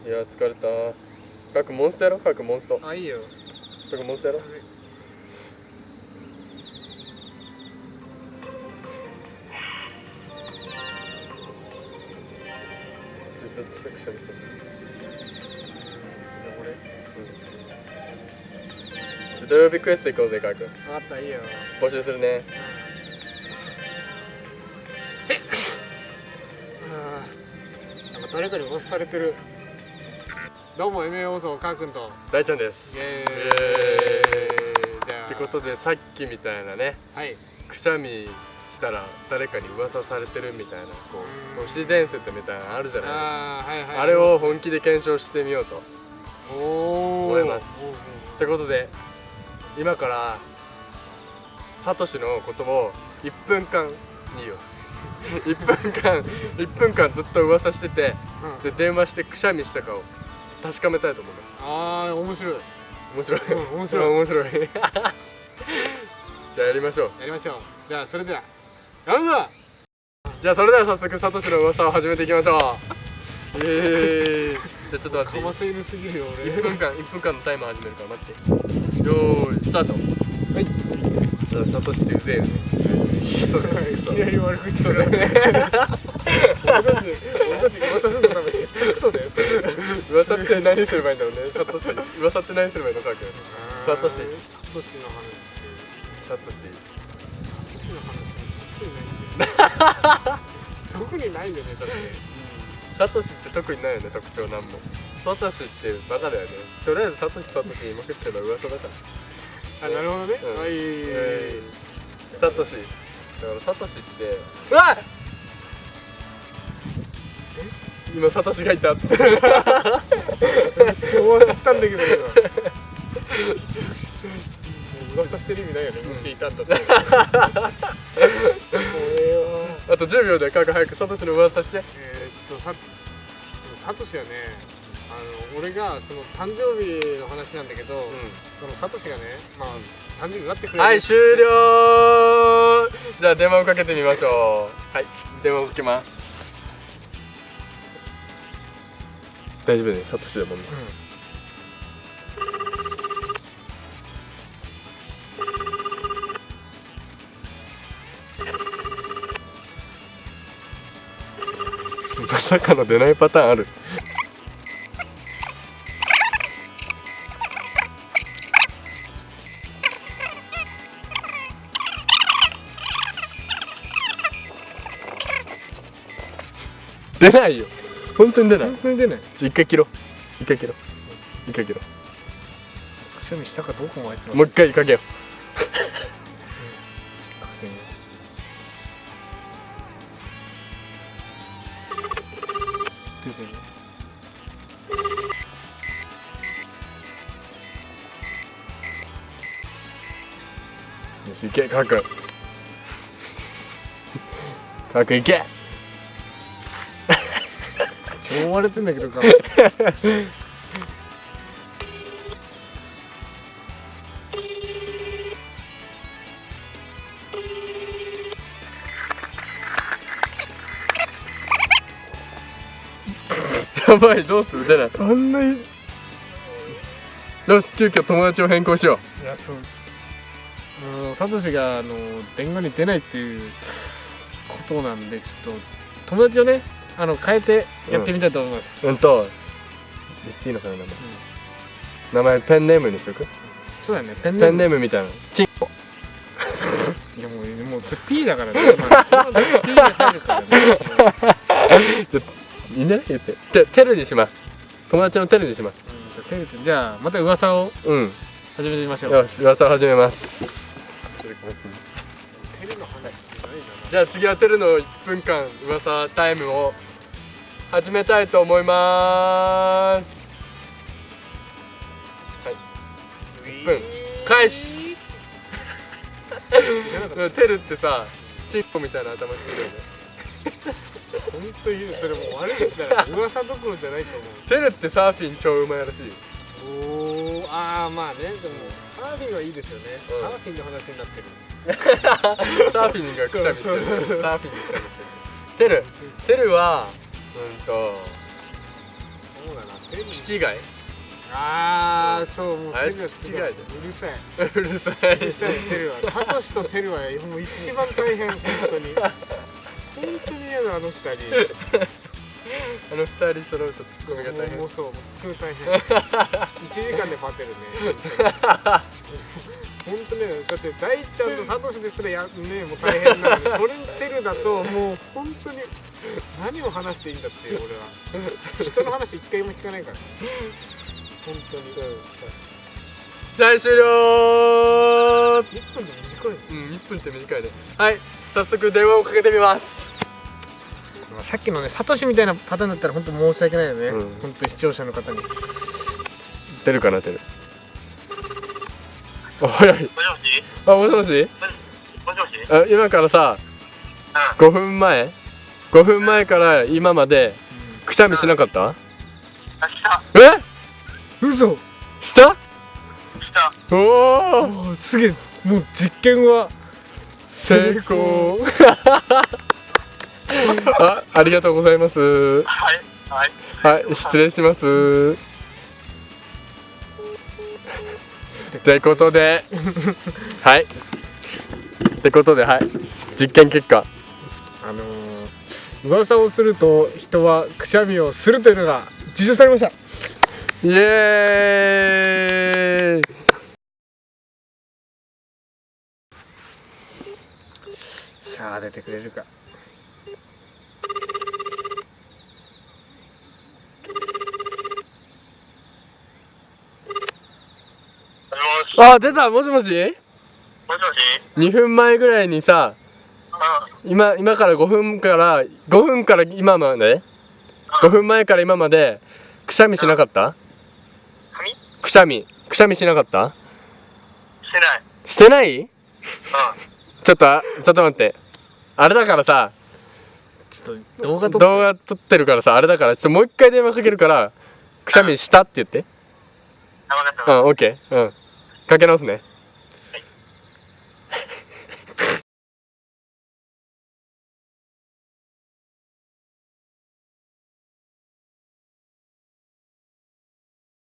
いや疲れた。かくモンストやろ。かくモンスト。あ、いいよ。かくモンストやろ。近くしたりする。土曜日クエスト行こうぜ、かく。あった、いいよ。募集するね。なんか誰かに押されてる。どうも MA 放送かーくんと大ちゃんです。イエーイ。じゃあってことでさっきみたいなね、はい。くしゃみしたら誰かに噂されてるみたいなこう都市伝説みたいなのあるじゃないですか。はいはい。あれを本気で検証してみようと思います。ってことで今からサトシのことを1分間に言う1分間ずっと噂してて、で電話してくしゃみしたかを確かめたいと思います。ああ、面白い。面白い、面白い。面白いじゃあやりましょう。やりましょう。じゃあそれではやるぞ。じゃあそれでは早速サトシの噂を始めていきましょう。じゃあちょっと待って、かませ犬すぎるよ俺。1分間のタイマー始めるから待って。よーいスタート。はい。サトシってうぜえよね。いきなり悪口をね。俺たち噂するのためにクソだよ。噂って何すればいいんだろうね。サトシ噂って何すればいいのか。サトシの話。サトシの話特にないんだよね。だってサトシって特にないよね、特徴なんも。サトシってバカだよね。とりあえずサトシ今食ってれば噂だから。あ、なるほどね。はい。サトシだからサトシってうわっ今サトシがいたって超焦ったんだけど今噂してる意味ないよね。もしいたんだったらあと10秒で早くサトシの噂して。サトシはね、俺がその誕生日の話なんだけど、そのサトシがね、まあ誕生日になってくれる。はい終了。じゃあ電話をかけてみましょう。はい電話をかけます。大丈夫ね、サトシだもんね。まさかの出ないパターンある。出ないよ、本当に出ない。本当に出ない。一回切ろう。くしゃみしたかどうかもあいつもう一回かけよう。出てる。よし、いけ、かくいけ。超追われてんだけどか。やばい、どうする？出ない。あんなに。よし、急遽友達を変更しよう。いや、そう。サトシが電話に出ないっていうことなんで、ちょっと友達をね、変えてやってみたいと思います。言っていいのかな、名前ペンネームにしとく。そうだね、ペンネームみたいな。チンコ。いやもうちょっと P だからね。P 入るからね。いいんじゃない？言ってテルにします。友達のテルにします。じゃあまた噂を始めてみましょう。よし、噂を始めます。テルの話ないな。じゃあ次はテルの1分間噂タイムを始めたいと思います。はい、1分開始。テルってさ、チンコみたいな頭してるよね。本当にそれもう悪いですから噂どころじゃないと思う。テルってサーフィン超うまいらしいよ。まあね、でもサーフィンはいいですよね。サーフィンの話になってる。サーフィンがくしゃみしてる。サーフィンにくしゃみしてる。テルはそうだな。テ気違い。ああ、そう、もうあいつテルはすごい。違ううるさい。うるさい。うるさい、テルは。サトシとテルはもう一番大変、本当に。本当に嫌だ、あの二人。あの二人揃うとツッコミが大変。もうそう、もう作る大変。1時間でバテるね。本当ね、だって大ちゃんとサトシですらね、もう大変なのに、それにテルだともう本当に何を話していいんだっていう、俺は。人の話一回も聞かないから。本当に。試合終了。1分で短いね。1分って短いね。はい、早速電話をかけてみます。さっきのね、サトシみたいなパターンだったら本当申し訳ないよね。うん本当に視聴者の方に。出るかな、出る。あ、早い。もしもしあ、もしもし。もしもしあ、今からさ、5分前から今までくしゃみしなかった？あ、したえ？嘘。したしたおお、もうすげえ、もう実験は成功。ありがとうございます。はいはいはい、失礼します。ってことで、はい。ってことで、はい。実験結果。噂をすると人はくしゃみをするというのが実証されました。イエーイ。さあ出てくれるか。あ、出た。もしもし。もしもし2分前ぐらいにさ、今から5分から今まで、5分前から今までくしゃみしなかった？くしゃみしなかった？してないしてない？ちょっと待って。あれだからさ、ちょっと動画撮ってるからさ、あれだから、ちょっともう一回電話かけるから、くしゃみしたって言って。あ、分かったオッケー。かけ直すね。